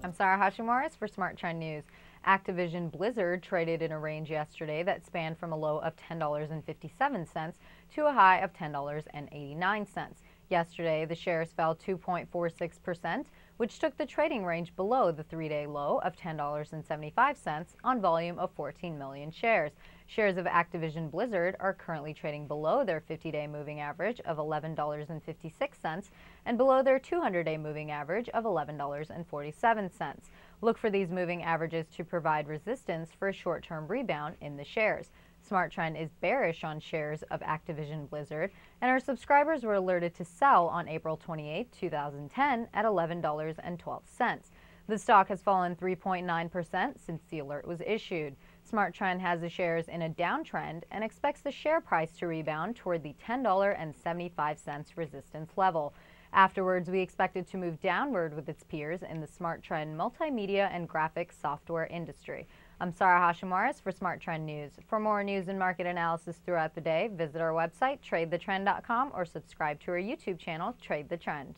I'm Sarah Hashimoris for SmarTrend News. Activision Blizzard traded in a range yesterday that spanned from a low of $10.57 to a high of $10.89. Yesterday, the shares fell 2.46%, which took the trading range below the three-day low of $10.75 on volume of 14 million shares. Shares of Activision Blizzard are currently trading below their 50-day moving average of $11.56 and below their 200-day moving average of $11.47. Look for these moving averages to provide resistance for a short-term rebound in the shares. SmarTrend is bearish on shares of Activision Blizzard, and our subscribers were alerted to sell on April 28, 2010 at $11.12. The stock has fallen 3.9% since the alert was issued. SmarTrend has the shares in a downtrend and expects the share price to rebound toward the $10.75 resistance level. Afterwards, we expect it to move downward with its peers in the SmarTrend Multimedia and Graphics Software industry. I'm Sarah Hashimoris for SmarTrend News. For more news and market analysis throughout the day, visit our website, tradethetrend.com, or subscribe to our YouTube channel, Trade the Trend.